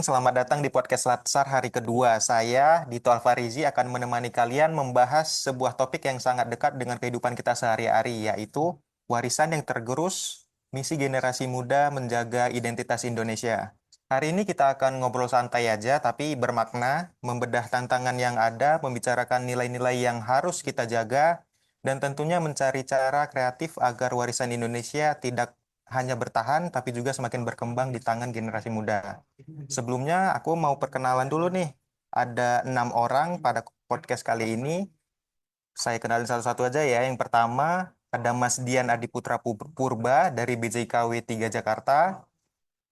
selamat datang di podcast Latsar hari kedua. Saya, Dito Alfarizi, akan menemani kalian membahas sebuah topik yang sangat dekat dengan kehidupan kita sehari-hari, yaitu warisan yang tergerus, misi generasi muda menjaga identitas Indonesia. Hari ini kita akan ngobrol santai aja, tapi bermakna, membedah tantangan yang ada, membicarakan nilai-nilai yang harus kita jaga, dan tentunya mencari cara kreatif agar warisan Indonesia tidak hanya bertahan, tapi juga semakin berkembang di tangan generasi muda. Sebelumnya, aku mau perkenalan dulu nih. Ada 6 orang pada podcast kali ini. Saya kenalin satu-satu aja ya. Yang pertama, ada Mas Dian Adiputra Purba dari BJKW 3 Jakarta.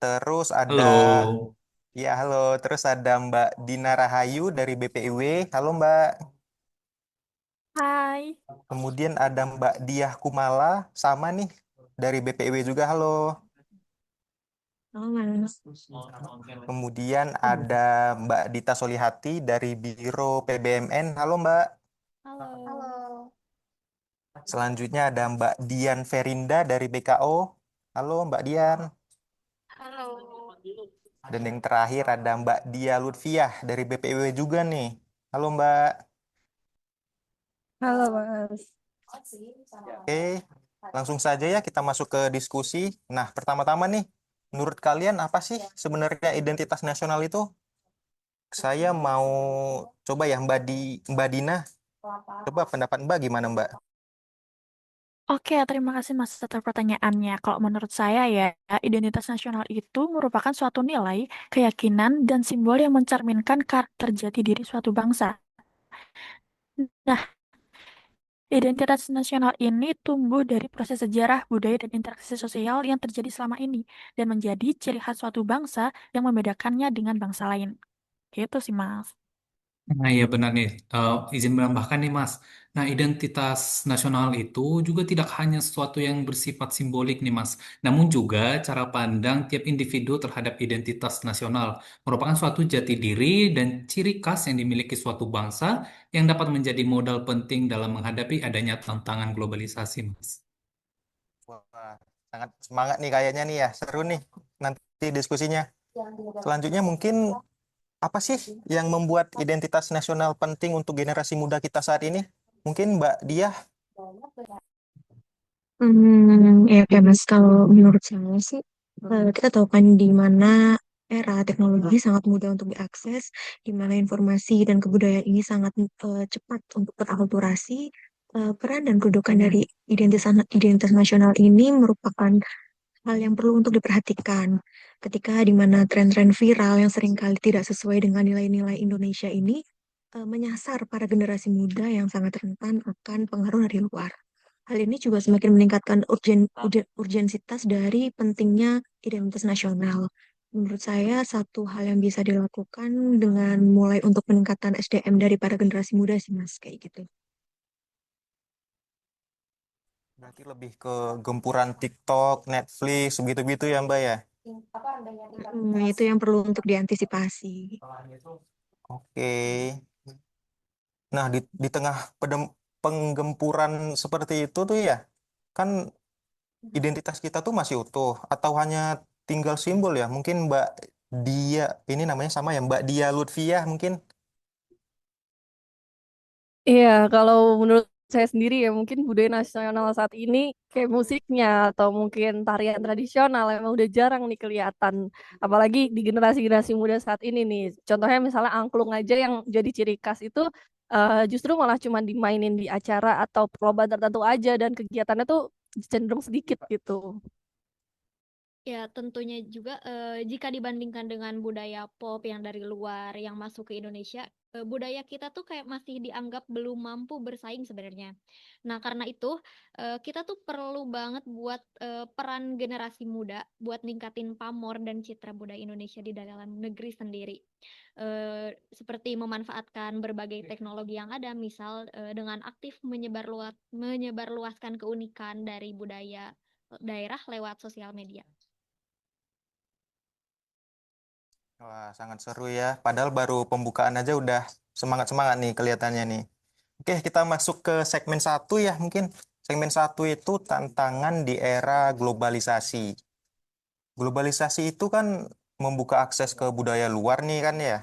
Terus ada, Halo, ya halo, terus ada Mbak Dina Rahayu dari BPIW. Halo Mbak. Hai. Kemudian ada Mbak Diah Kumala, sama nih, dari BPIW juga. Halo. Halo, Mas. Kemudian ada Mbak Dita Solihati dari Biro PBMN. Halo Mbak. Halo. Selanjutnya ada Mbak Dian Verinda dari BKO. Halo Mbak Dian. Halo. Dan yang terakhir ada Mbak Dia Lutfiah dari BPIW juga nih. Halo Mbak. Halo, Mas. Oke, langsung saja ya kita masuk ke diskusi. Nah, pertama-tama nih, menurut kalian apa sih sebenarnya identitas nasional itu? Saya mau coba ya Mbak Dina. Coba pendapat Mbak gimana Mbak? Oke, terima kasih Mas atas pertanyaannya. Kalau menurut saya ya, identitas nasional itu merupakan suatu nilai, keyakinan, dan simbol yang mencerminkan karakter jati diri suatu bangsa. Nah, identitas nasional ini tumbuh dari proses sejarah, budaya, dan interaksi sosial yang terjadi selama ini, dan menjadi ciri khas suatu bangsa yang membedakannya dengan bangsa lain. Gitu sih, Mas. nah iya benar nih. Izin menambahkan nih Mas. Nah, identitas nasional itu juga tidak hanya sesuatu yang bersifat simbolik nih Mas, namun juga cara pandang tiap individu terhadap identitas nasional merupakan suatu jati diri dan ciri khas yang dimiliki suatu bangsa yang dapat menjadi modal penting dalam menghadapi adanya tantangan globalisasi Mas. Wah, sangat semangat nih kayaknya nih ya. Seru nih nanti diskusinya. Selanjutnya mungkin apa sih yang membuat identitas nasional penting untuk generasi muda kita saat ini? Mungkin Mbak Diah. Ya oke Mas, kalau menurut saya sih, kita tahu kan di mana era teknologi sangat mudah untuk diakses, di mana informasi dan kebudayaan ini sangat cepat untuk terakulturasi. Peran dan kedudukan dari identitas nasional ini merupakan hal yang perlu untuk diperhatikan. Ketika di mana tren-tren viral yang seringkali tidak sesuai dengan nilai-nilai Indonesia ini menyasar para generasi muda yang sangat rentan akan pengaruh dari luar. Hal ini juga semakin meningkatkan urgensitas dari pentingnya identitas nasional. Menurut saya, satu hal yang bisa dilakukan dengan mulai untuk peningkatan SDM dari para generasi muda sih, Mas, kayak gitu. Berarti lebih ke gempuran TikTok, Netflix, begitu-gitu ya Mbak ya? Itu yang perlu untuk diantisipasi. Oke. Nah, di tengah penggempuran seperti itu tuh ya, kan identitas kita tuh masih utuh atau hanya tinggal simbol ya? Mungkin Mbak Dia, ini namanya sama ya, Mbak Dia Lutfiah mungkin. Iya, kalau menurut saya sendiri ya mungkin budaya nasional saat ini kayak musiknya atau mungkin tarian tradisional emang udah jarang nih kelihatan. Apalagi di generasi-generasi muda saat ini nih. Contohnya misalnya angklung aja yang jadi ciri khas itu justru malah cuma dimainin di acara atau perlombaan tertentu aja dan kegiatannya tuh cenderung sedikit gitu. Ya, tentunya juga jika dibandingkan dengan budaya pop yang dari luar yang masuk ke Indonesia, budaya kita tuh kayak masih dianggap belum mampu bersaing sebenarnya. Nah, karena itu kita tuh perlu banget buat peran generasi muda buat ningkatin pamor dan citra budaya Indonesia di dalam negeri sendiri. Seperti memanfaatkan berbagai teknologi yang ada, misal dengan aktif menyebarluaskan keunikan dari budaya daerah lewat sosial media. Wah, sangat seru ya. Padahal baru pembukaan aja udah semangat-semangat nih kelihatannya nih. Oke, kita masuk ke segmen satu ya mungkin. Segmen satu itu tantangan di era globalisasi. Globalisasi itu kan membuka akses ke budaya luar nih kan ya.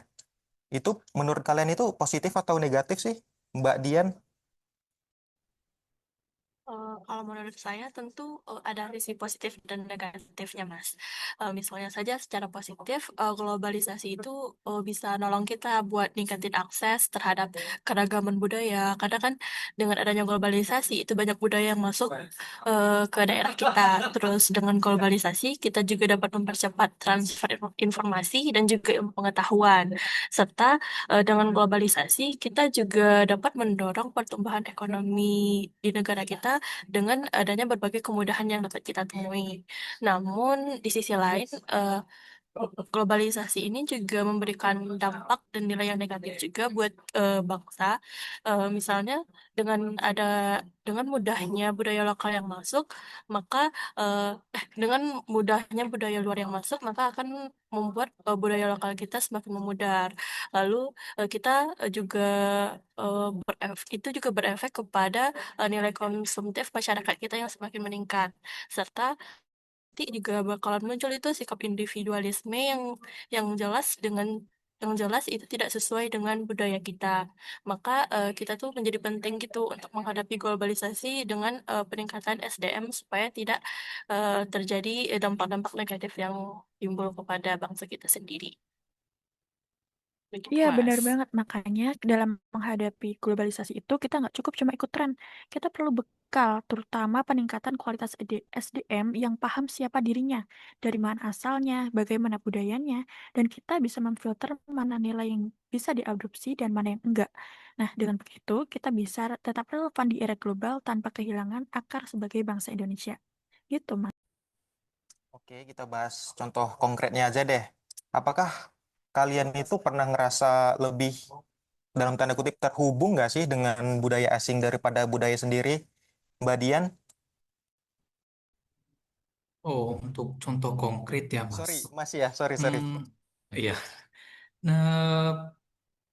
Itu menurut kalian itu positif atau negatif sih, Mbak Dian? Kalau menurut saya tentu ada sisi positif dan negatifnya, Mas. Misalnya saja secara positif, globalisasi itu bisa nolong kita buat ningkatin akses terhadap keragaman budaya. Karena kan dengan adanya globalisasi itu banyak budaya yang masuk ke daerah kita. Terus dengan globalisasi kita juga dapat mempercepat transfer informasi dan juga ilmu pengetahuan. Serta dengan globalisasi kita juga dapat mendorong pertumbuhan ekonomi di negara kita dengan adanya berbagai kemudahan yang dapat kita temui. Namun di sisi lain, globalisasi ini juga memberikan dampak dan nilai yang negatif juga buat bangsa. Misalnya dengan mudahnya budaya lokal yang masuk, maka dengan mudahnya budaya luar yang masuk, maka akan membuat budaya lokal kita semakin memudar. Lalu kita juga itu juga berefek kepada nilai konsumtif masyarakat kita yang semakin meningkat, serta nanti juga bakalan muncul itu sikap individualisme yang jelas itu tidak sesuai dengan budaya kita. Maka kita tuh menjadi penting gitu untuk menghadapi globalisasi dengan peningkatan SDM supaya tidak terjadi dampak-dampak negatif yang timbul kepada bangsa kita sendiri. Begitu, Iya, benar Mas. banget. Makanya dalam menghadapi globalisasi itu kita nggak cukup cuma ikut tren. Kita perlu bekal, terutama peningkatan kualitas SDM yang paham siapa dirinya, dari mana asalnya, bagaimana budayanya, dan kita bisa memfilter mana nilai yang bisa diadopsi dan mana yang enggak. Nah, dengan begitu kita bisa tetap relevan di era global tanpa kehilangan akar sebagai bangsa Indonesia. Gitu, Mas. Oke, kita bahas contoh konkretnya aja deh. Apakah kalian itu pernah ngerasa lebih, dalam tanda kutip, terhubung nggak sih dengan budaya asing daripada budaya sendiri, Mbak Dian? Oh, untuk contoh konkret ya, Mas. Sorry, Mas ya, sorry, sorry. Iya. Nah,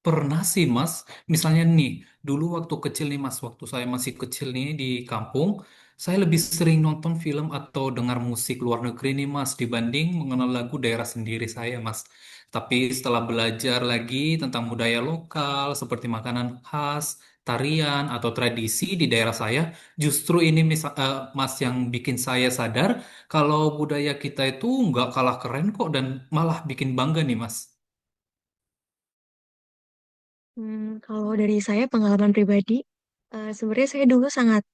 pernah sih Mas, misalnya nih, dulu waktu kecil nih Mas, waktu saya masih kecil nih di kampung, saya lebih sering nonton film atau dengar musik luar negeri nih Mas, dibanding mengenal lagu daerah sendiri saya Mas. Tapi setelah belajar lagi tentang budaya lokal, seperti makanan khas, tarian, atau tradisi di daerah saya, justru ini Mas yang bikin saya sadar kalau budaya kita itu nggak kalah keren kok dan malah bikin bangga nih Mas. Kalau dari saya pengalaman pribadi, sebenarnya saya dulu sangat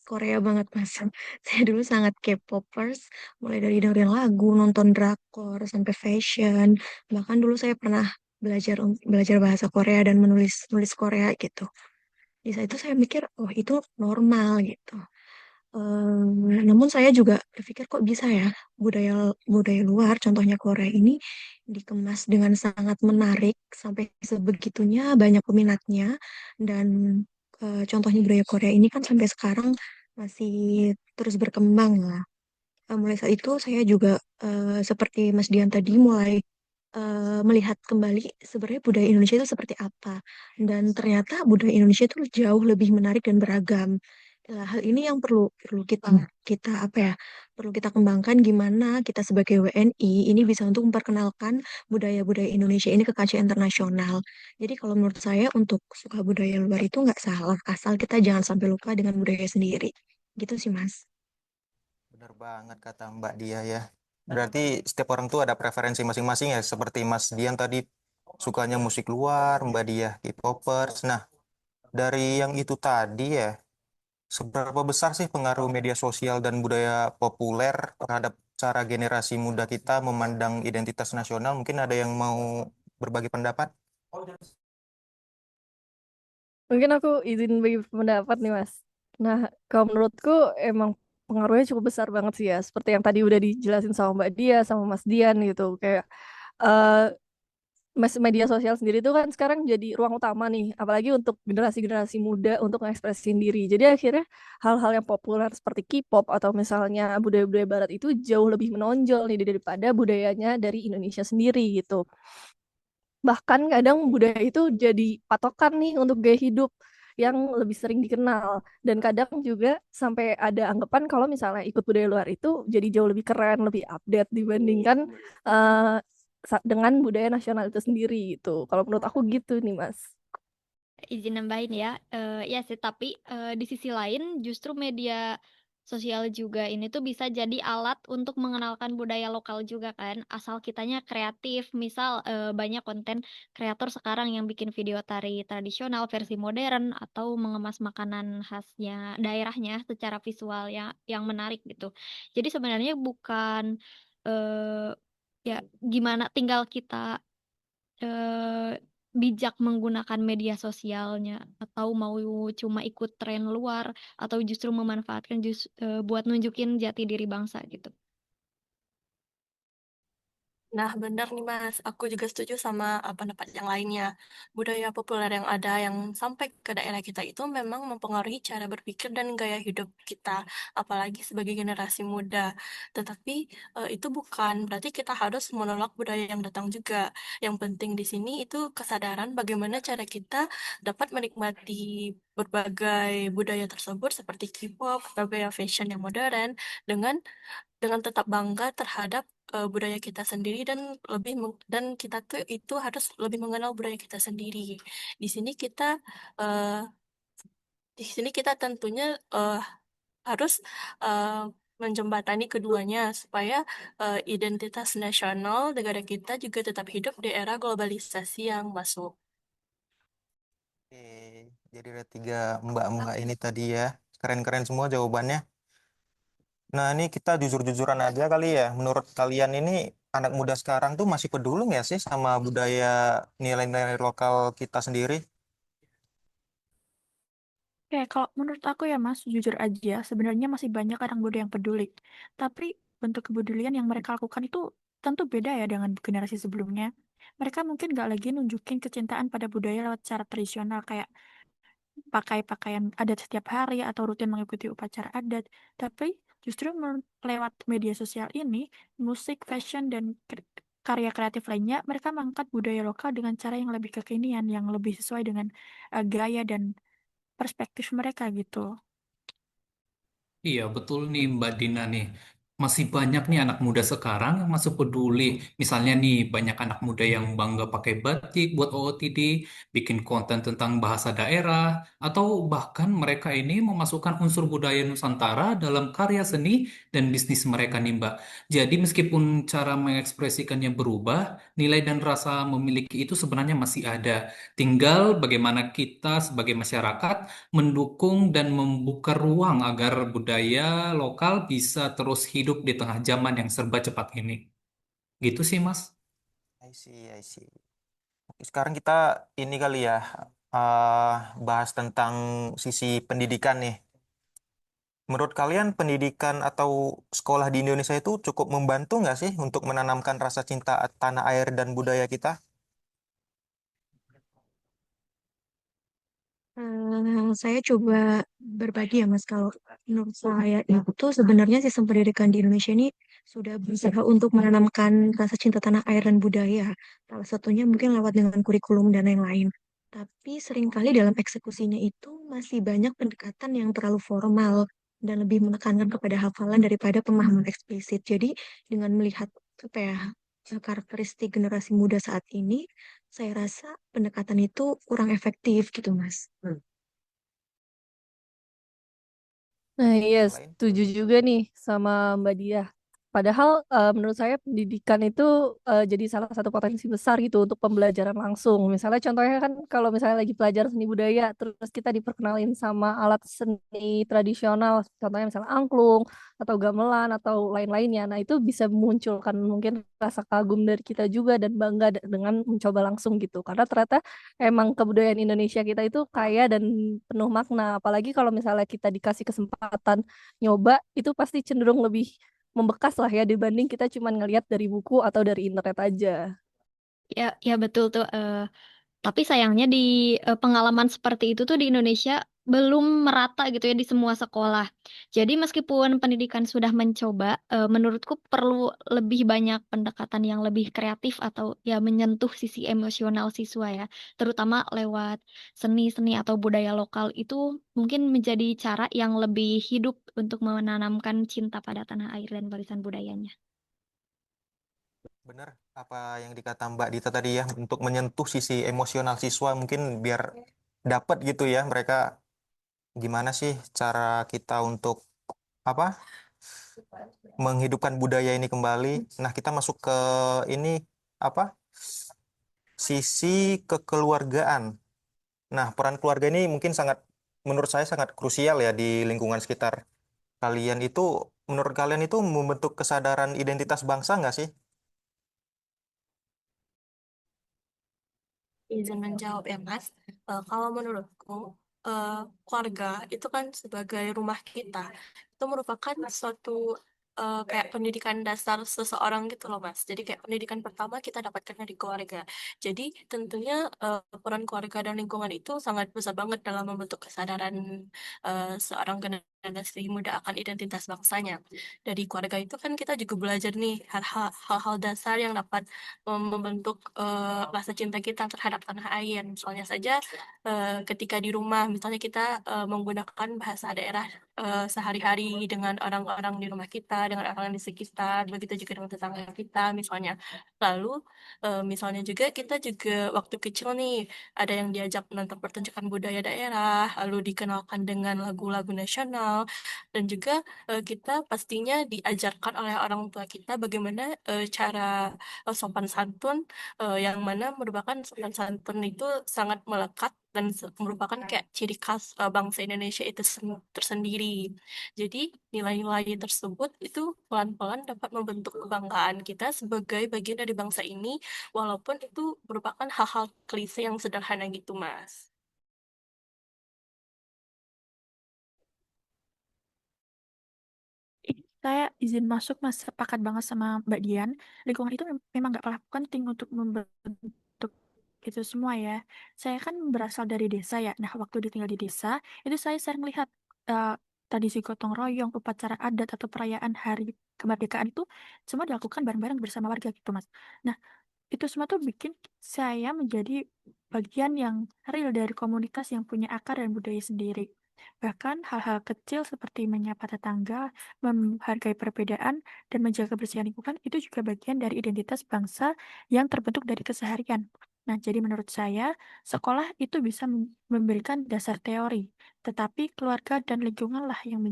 Korea banget Mas. Saya dulu sangat K-popers, mulai dari dengerin lagu, nonton drakor, sampai fashion. Bahkan dulu saya pernah belajar bahasa Korea dan menulis nulis Korea gitu. Di saat itu saya mikir, oh itu normal gitu. Namun saya juga berpikir kok bisa ya budaya budaya luar, contohnya Korea ini dikemas dengan sangat menarik sampai sebegitunya banyak peminatnya dan contohnya budaya Korea ini kan sampai sekarang masih terus berkembang lah. Mulai saat itu saya juga seperti Mas Dian tadi mulai melihat kembali sebenarnya budaya Indonesia itu seperti apa. Dan ternyata budaya Indonesia itu jauh lebih menarik dan beragam. Hal ini yang perlu perlu kita kita apa ya? Perlu kita kembangkan gimana kita sebagai WNI ini bisa untuk memperkenalkan budaya-budaya Indonesia ini ke kancah internasional. Jadi kalau menurut saya untuk suka budaya luar itu nggak salah, asal kita jangan sampai lupa dengan budaya sendiri. Gitu sih, Mas. Benar banget kata Mbak Dia ya. Berarti setiap orang tuh ada preferensi masing-masing ya. Seperti Mas Dian tadi sukanya musik luar, Mbak Dia K-popers. Nah, dari yang itu tadi ya, seberapa besar sih pengaruh media sosial dan budaya populer terhadap cara generasi muda kita memandang identitas nasional? Mungkin ada yang mau berbagi pendapat? Mungkin aku izin bagi pendapat nih, Mas. Nah, kalau menurutku emang pengaruhnya cukup besar banget sih ya. Seperti yang tadi udah dijelasin sama Mbak Dia, sama Mas Dian gitu. Kayak eh media sosial sendiri itu kan sekarang jadi ruang utama nih, apalagi untuk generasi-generasi muda untuk mengekspresiin diri. Jadi akhirnya hal-hal yang populer seperti K-pop atau misalnya budaya-budaya barat itu jauh lebih menonjol nih daripada budayanya dari Indonesia sendiri gitu. Bahkan kadang budaya itu jadi patokan nih untuk gaya hidup yang lebih sering dikenal. Dan kadang juga sampai ada anggapan kalau misalnya ikut budaya luar itu jadi jauh lebih keren, lebih update dibandingkan eh, dengan budaya nasional itu sendiri gitu. Kalau menurut aku gitu nih, Mas. Izin nambahin ya, ya sih, tapi di sisi lain justru media sosial juga ini tuh bisa jadi alat untuk mengenalkan budaya lokal juga kan, asal kitanya kreatif. Misal banyak konten kreator sekarang yang bikin video tari tradisional versi modern atau mengemas makanan khasnya daerahnya secara visual yang menarik gitu. Jadi sebenarnya bukan eh, ya gimana, tinggal kita eh, bijak menggunakan media sosialnya, atau mau cuma ikut tren luar, atau justru memanfaatkan buat nunjukin jati diri bangsa gitu. Nah, benar nih Mas. Aku juga setuju sama pendapat yang lainnya. Budaya populer yang ada yang sampai ke daerah kita itu memang mempengaruhi cara berpikir dan gaya hidup kita, apalagi sebagai generasi muda. Tetapi itu bukan berarti kita harus menolak budaya yang datang juga. Yang penting di sini itu kesadaran bagaimana cara kita dapat menikmati berbagai budaya tersebut seperti K-pop, budaya fashion yang modern dengan tetap bangga terhadap budaya kita sendiri dan dan kita tuh itu harus lebih mengenal budaya kita sendiri. Di sini kita eh, di sini kita tentunya harus eh, menjembatani keduanya supaya identitas nasional negara kita juga tetap hidup di era globalisasi yang masuk. Oke, jadi ada tiga mbak-mbak ini tadi ya. Keren-keren semua jawabannya. Nah, ini kita jujur-jujuran aja kali ya. Menurut kalian ini anak muda sekarang tuh masih peduli nggak sih sama budaya nilai-nilai lokal kita sendiri? Oke, kalau menurut aku ya Mas, jujur aja, sebenarnya masih banyak anak muda yang peduli. Tapi bentuk kepedulian yang mereka lakukan itu tentu beda ya dengan generasi sebelumnya. Mereka mungkin nggak lagi nunjukin kecintaan pada budaya lewat cara tradisional kayak pakai pakaian adat setiap hari atau rutin mengikuti upacara adat. Tapi justru lewat media sosial ini, musik, fashion, dan karya kreatif lainnya, mereka mengangkat budaya lokal dengan cara yang lebih kekinian, yang lebih sesuai dengan gaya dan perspektif mereka gitu. Iya, betul nih Mbak Dina nih. Masih banyak nih anak muda sekarang yang masih peduli. Misalnya nih, banyak anak muda yang bangga pakai batik buat OOTD, bikin konten tentang bahasa daerah, atau bahkan mereka ini memasukkan unsur budaya Nusantara dalam karya seni dan bisnis mereka nih Mbak. Jadi meskipun cara mengekspresikannya berubah, nilai dan rasa memiliki itu sebenarnya masih ada. Tinggal bagaimana kita sebagai masyarakat mendukung dan membuka ruang agar budaya lokal bisa terus hidup di tengah zaman yang serba cepat ini. Gitu sih, Mas. I see, I see. Oke, sekarang kita ini kali ya, eh, bahas tentang sisi pendidikan nih. Menurut kalian pendidikan atau sekolah di Indonesia itu cukup membantu nggak sih untuk menanamkan rasa cinta tanah air dan budaya kita? Saya coba berbagi ya Mas, kalau menurut saya itu sebenarnya sistem pendidikan di Indonesia ini sudah berusaha untuk menanamkan rasa cinta tanah air dan budaya. Salah satunya mungkin lewat dengan kurikulum dan lain-lain. Tapi seringkali dalam eksekusinya itu masih banyak pendekatan yang terlalu formal dan lebih menekankan kepada hafalan daripada pemahaman eksplisit. Jadi dengan melihat apa ya, karakteristik generasi muda saat ini, saya rasa pendekatan itu kurang efektif gitu, Mas. Nah, iya, Lain? setuju juga nih sama Mbak Dia. Padahal menurut saya pendidikan itu jadi salah satu potensi besar gitu untuk pembelajaran langsung. Misalnya contohnya kan kalau misalnya lagi pelajaran seni budaya, terus kita diperkenalin sama alat seni tradisional, contohnya misalnya angklung atau gamelan atau lain-lainnya. Nah, itu bisa memunculkan mungkin rasa kagum dari kita juga dan bangga dengan mencoba langsung gitu. Karena ternyata emang kebudayaan Indonesia kita itu kaya dan penuh makna. Apalagi kalau misalnya kita dikasih kesempatan nyoba, itu pasti cenderung lebih membekas lah ya dibanding kita cuma ngelihat dari buku atau dari internet aja. Ya, ya betul tuh. Tapi sayangnya di pengalaman seperti itu tuh di Indonesia belum merata gitu ya di semua sekolah. Jadi meskipun pendidikan sudah mencoba, menurutku perlu lebih banyak pendekatan yang lebih kreatif atau ya menyentuh sisi emosional siswa ya, terutama lewat seni-seni atau budaya lokal itu mungkin menjadi cara yang lebih hidup untuk menanamkan cinta pada tanah air dan warisan budayanya. Bener apa yang dikata Mbak Dita tadi ya, untuk menyentuh sisi emosional siswa mungkin biar dapat gitu ya mereka gimana sih cara kita untuk apa menghidupkan budaya ini kembali. Nah, kita masuk ke ini apa sisi kekeluargaan. Nah, peran keluarga ini mungkin sangat menurut saya sangat krusial ya di lingkungan sekitar kalian itu. Menurut kalian itu membentuk kesadaran identitas bangsa nggak sih? Izin menjawab ya Mas. Kalau menurutku, eh, keluarga itu kan sebagai rumah kita. Itu merupakan suatu kayak pendidikan dasar seseorang gitu loh Mas. Jadi kayak pendidikan pertama kita dapatkan dari keluarga. Jadi tentunya peran keluarga dan lingkungan itu sangat besar banget dalam membentuk kesadaran seorang generasi muda akan identitas bangsanya. Dari keluarga itu kan kita juga belajar nih hal-hal dasar yang dapat membentuk rasa cinta kita terhadap tanah air. Misalnya saja ketika di rumah, misalnya kita menggunakan bahasa daerah sehari-hari dengan orang-orang di rumah kita, dengan orang di sekitar, begitu juga dengan tetangga kita, misalnya. Lalu, misalnya juga kita juga waktu kecil nih ada yang diajak menonton pertunjukan budaya daerah, lalu dikenalkan dengan lagu-lagu nasional, dan juga kita pastinya diajarkan oleh orang tua kita bagaimana cara sopan santun yang mana merupakan sopan santun itu sangat melekat dan merupakan kayak ciri khas bangsa Indonesia itu tersendiri. Jadi nilai-nilai tersebut itu pelan-pelan dapat membentuk kebanggaan kita sebagai bagian dari bangsa ini, walaupun itu merupakan hal-hal klise yang sederhana gitu, Mas. Saya izin masuk, Mas, sepakat banget sama Mbak Dian. Lingkungan itu memang nggak kalah penting untuk membentuk itu semua ya. Saya kan berasal dari desa ya. Nah, waktu ditinggal di desa, itu saya sering lihat eh, tradisi gotong royong, upacara adat atau perayaan hari kemerdekaan itu semua dilakukan bareng-bareng bersama warga gitu, Mas. Nah, itu semua tuh bikin saya menjadi bagian yang real dari komunitas yang punya akar dan budaya sendiri. Bahkan hal-hal kecil seperti menyapa tetangga, menghargai perbedaan, dan menjaga kebersihan lingkungan itu juga bagian dari identitas bangsa yang terbentuk dari keseharian. Nah, jadi menurut saya, sekolah itu bisa memberikan dasar teori, tetapi keluarga dan lingkunganlah yang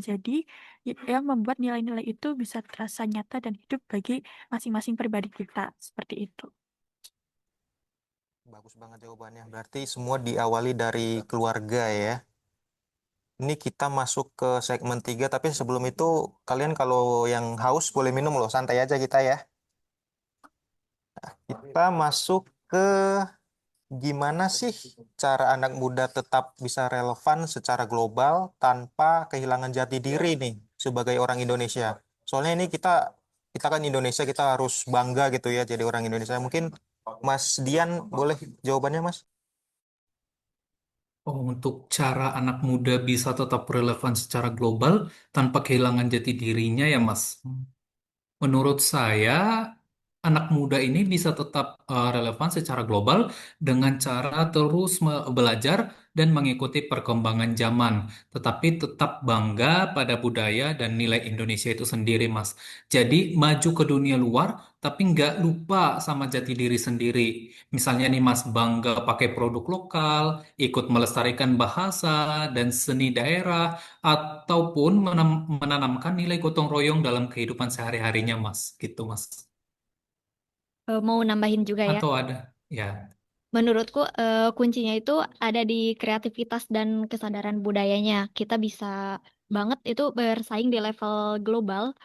yang membuat nilai-nilai itu bisa terasa nyata dan hidup bagi masing-masing pribadi kita. Seperti itu. Bagus banget jawabannya. Berarti semua diawali dari keluarga ya. Ini kita masuk ke segmen 3, tapi sebelum itu kalian kalau yang haus boleh minum loh, santai aja kita ya. Kita masuk ke gimana sih cara anak muda tetap bisa relevan secara global tanpa kehilangan jati diri nih sebagai orang Indonesia. Soalnya ini kita kan Indonesia, kita harus bangga gitu ya jadi orang Indonesia. Mungkin Mas Dian boleh jawabannya Mas? Oh, untuk cara anak muda bisa tetap relevan secara global tanpa kehilangan jati dirinya ya, Mas. Menurut saya, anak muda ini bisa tetap relevan secara global dengan cara terus belajar dan mengikuti perkembangan zaman, tetapi tetap bangga pada budaya dan nilai Indonesia itu sendiri, Mas. Jadi maju ke dunia luar, tapi nggak lupa sama jati diri sendiri. Misalnya nih, Mas, bangga pakai produk lokal, ikut melestarikan bahasa dan seni daerah, ataupun menanamkan nilai gotong royong dalam kehidupan sehari-harinya, Mas. Gitu, Mas. Mau nambahin juga ya. Atau ada, ya. Menurutku kuncinya itu ada di kreativitas dan kesadaran budayanya. Kita bisa banget itu bersaing di level global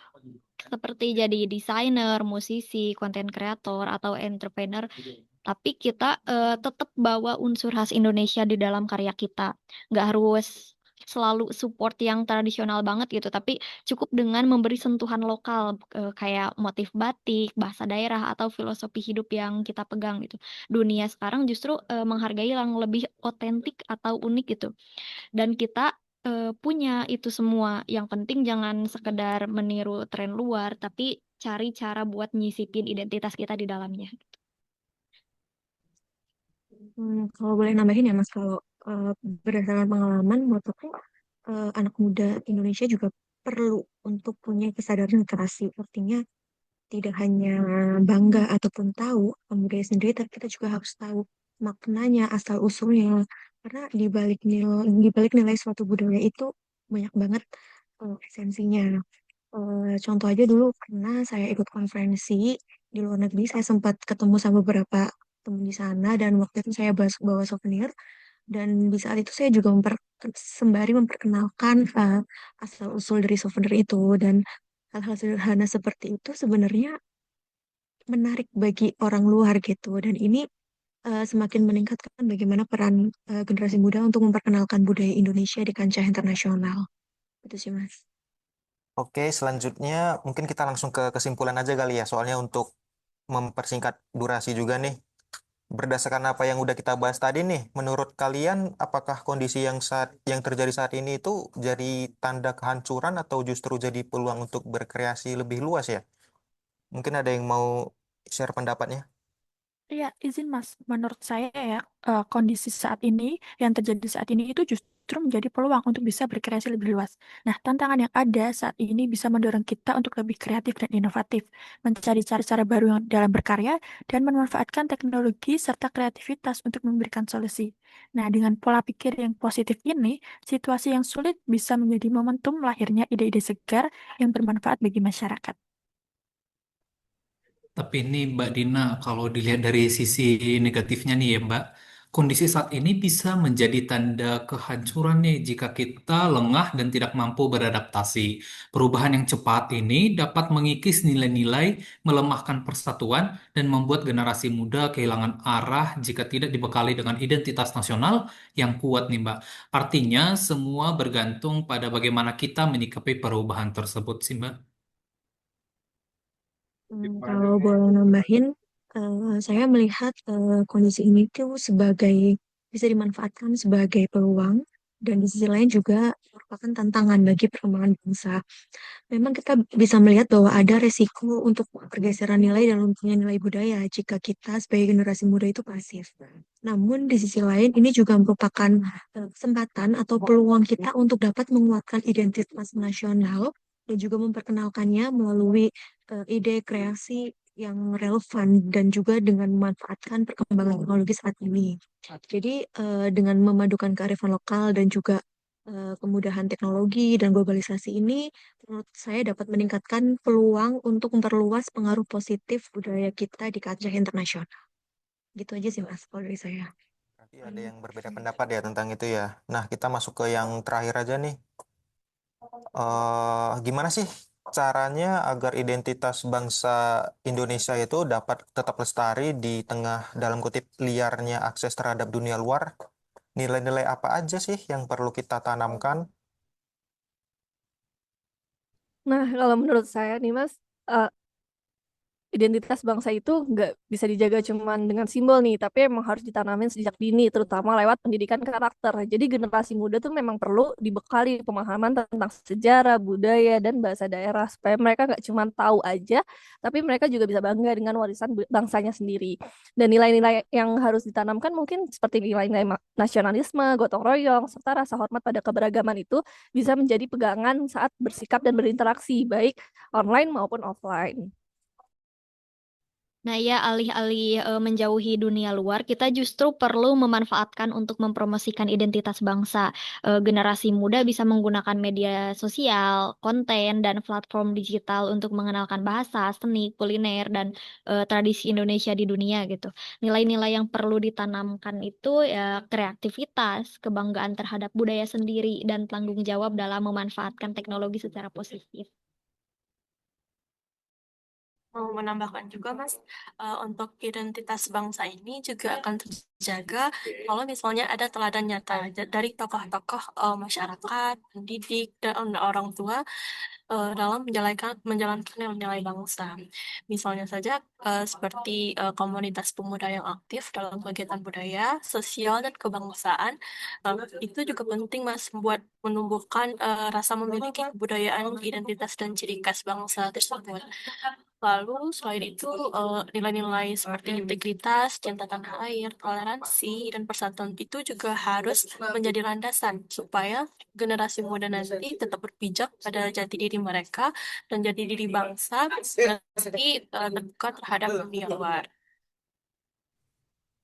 seperti jadi desainer, musisi, konten kreator atau entrepreneur. Tapi kita tetap bawa unsur khas Indonesia di dalam karya kita. Nggak harus selalu support yang tradisional banget gitu, tapi cukup dengan memberi sentuhan lokal kayak motif batik, bahasa daerah atau filosofi hidup yang kita pegang gitu. Dunia sekarang justru menghargai yang lebih otentik atau unik gitu. Dan kita punya itu semua. Yang penting jangan sekedar meniru tren luar, tapi cari cara buat nyisipin identitas kita di dalamnya. Kalau boleh nambahin ya Mas, kalau eh, berdasarkan pengalaman, menurut aku anak muda Indonesia juga perlu untuk punya kesadaran literasi. Artinya tidak hanya bangga ataupun tahu budaya sendiri, tapi kita juga harus tahu maknanya, asal usulnya. Karena di balik nilai suatu budaya itu banyak banget esensinya. Contoh aja dulu pernah saya ikut konferensi di luar negeri, saya sempat ketemu sama beberapa teman di sana dan waktu itu saya bawa souvenir dan di saat itu saya juga sembari memperkenalkan asal-usul dari souvenir itu dan hal-hal sederhana seperti itu sebenarnya menarik bagi orang luar gitu dan ini semakin meningkatkan bagaimana peran generasi muda untuk memperkenalkan budaya Indonesia di kancah internasional. Itu sih Mas. Oke, selanjutnya mungkin kita langsung ke kesimpulan aja kali ya, soalnya untuk mempersingkat durasi juga nih. Berdasarkan apa yang udah kita bahas tadi nih, menurut kalian apakah kondisi yang terjadi saat ini itu jadi tanda kehancuran atau justru jadi peluang untuk berkreasi lebih luas ya? Mungkin ada yang mau share pendapatnya? Iya, izin Mas. Menurut saya ya, kondisi saat ini, yang terjadi saat ini itu justru menjadi peluang untuk bisa berkreasi lebih luas. Nah, tantangan yang ada saat ini bisa mendorong kita untuk lebih kreatif dan inovatif, mencari cara-cara baru yang dalam berkarya, dan memanfaatkan teknologi serta kreativitas untuk memberikan solusi. Nah, dengan pola pikir yang positif ini, situasi yang sulit bisa menjadi momentum lahirnya ide-ide segar yang bermanfaat bagi masyarakat. Tapi ini Mbak Dina, kalau dilihat dari sisi negatifnya nih ya Mbak, kondisi saat ini bisa menjadi tanda kehancuran nih jika kita lengah dan tidak mampu beradaptasi. Perubahan yang cepat ini dapat mengikis nilai-nilai, melemahkan persatuan, dan membuat generasi muda kehilangan arah jika tidak dibekali dengan identitas nasional yang kuat nih Mbak. Artinya semua bergantung pada bagaimana kita menyikapi perubahan tersebut sih Mbak. Kalau boleh nambahin, saya melihat kondisi ini tuh bisa dimanfaatkan sebagai peluang dan di sisi lain juga merupakan tantangan bagi perkembangan bangsa. Memang kita bisa melihat bahwa ada resiko untuk pergeseran nilai dan lunturnya nilai budaya jika kita sebagai generasi muda itu pasif. Namun di sisi lain ini juga merupakan kesempatan atau peluang kita untuk dapat menguatkan identitas nasional dan juga memperkenalkannya melalui ide kreasi yang relevan dan juga dengan memanfaatkan perkembangan teknologi saat ini. Jadi dengan memadukan kearifan lokal dan juga kemudahan teknologi dan globalisasi ini menurut saya dapat meningkatkan peluang untuk memperluas pengaruh positif budaya kita di kancah internasional. Gitu aja sih Mas, kalau dari saya. Berarti ada yang berbeda pendapat ya tentang itu ya. Nah, kita masuk ke yang terakhir aja nih. Gimana sih caranya agar identitas bangsa Indonesia itu dapat tetap lestari di tengah dalam kutip liarnya akses terhadap dunia luar? Nilai-nilai apa aja sih yang perlu kita tanamkan? Nah, kalau menurut saya nih Mas, eh, identitas bangsa itu nggak bisa dijaga cuman dengan simbol nih, tapi emang harus ditanamin sejak dini, terutama lewat pendidikan karakter. Jadi generasi muda tuh memang perlu dibekali pemahaman tentang sejarah, budaya, dan bahasa daerah, supaya mereka nggak cuma tahu aja, tapi mereka juga bisa bangga dengan warisan bangsanya sendiri. Dan nilai-nilai yang harus ditanamkan mungkin seperti nilai-nilai nasionalisme, gotong royong, serta rasa hormat pada keberagaman itu bisa menjadi pegangan saat bersikap dan berinteraksi, baik online maupun offline. Nah, ya alih-alih menjauhi dunia luar, kita justru perlu memanfaatkan untuk mempromosikan identitas bangsa. Generasi muda bisa menggunakan media sosial, konten, dan platform digital untuk mengenalkan bahasa, seni, kuliner, dan tradisi Indonesia di dunia gitu. Nilai-nilai yang perlu ditanamkan itu ya kreativitas, kebanggaan terhadap budaya sendiri, dan tanggung jawab dalam memanfaatkan teknologi secara positif. Mau menambahkan juga Mas, untuk identitas bangsa ini juga akan terjaga kalau misalnya ada teladan nyata dari tokoh-tokoh masyarakat, pendidik, dan orang tua dalam menjalankan nilai-nilai bangsa. Misalnya saja seperti komunitas pemuda yang aktif dalam kegiatan budaya, sosial, dan kebangsaan. Itu juga penting Mas buat menumbuhkan rasa memiliki kebudayaan, identitas, dan ciri khas bangsa tersebut. Lalu selain itu nilai-nilai seperti integritas, cinta tanah air, toleransi, dan persatuan itu juga harus menjadi landasan supaya generasi muda nanti tetap berpijak pada jati diri mereka dan jati diri bangsa meski terbuka terhadap dunia luar.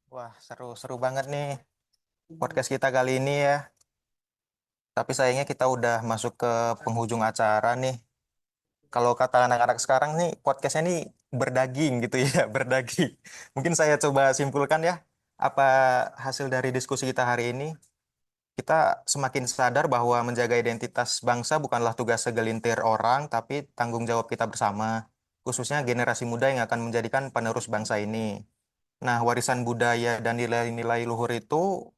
Wah, seru-seru banget nih podcast kita kali ini ya. Tapi sayangnya kita udah masuk ke penghujung acara nih. Kalau kata anak-anak sekarang nih, podcastnya nih berdaging gitu ya, berdaging. Mungkin saya coba simpulkan ya, apa hasil dari diskusi kita hari ini. Kita semakin sadar bahwa menjaga identitas bangsa bukanlah tugas segelintir orang, tapi tanggung jawab kita bersama, khususnya generasi muda yang akan menjadikan penerus bangsa ini. Nah, warisan budaya dan nilai-nilai luhur itu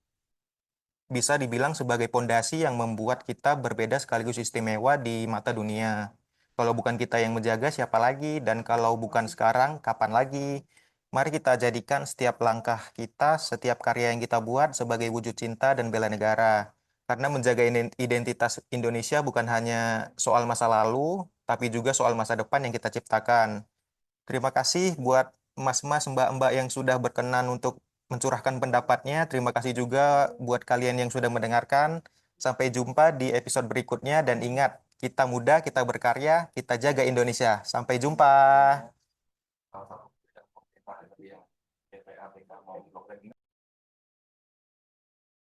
bisa dibilang sebagai pondasi yang membuat kita berbeda sekaligus istimewa di mata dunia. Kalau bukan kita yang menjaga, siapa lagi? Dan kalau bukan sekarang, kapan lagi? Mari kita jadikan setiap langkah kita, setiap karya yang kita buat sebagai wujud cinta dan bela negara. Karena menjaga identitas Indonesia bukan hanya soal masa lalu, tapi juga soal masa depan yang kita ciptakan. Terima kasih buat mas-mas, mbak-mbak yang sudah berkenan untuk mencurahkan pendapatnya. Terima kasih juga buat kalian yang sudah mendengarkan. Sampai jumpa di episode berikutnya dan ingat, kita muda, kita berkarya, kita jaga Indonesia. Sampai jumpa.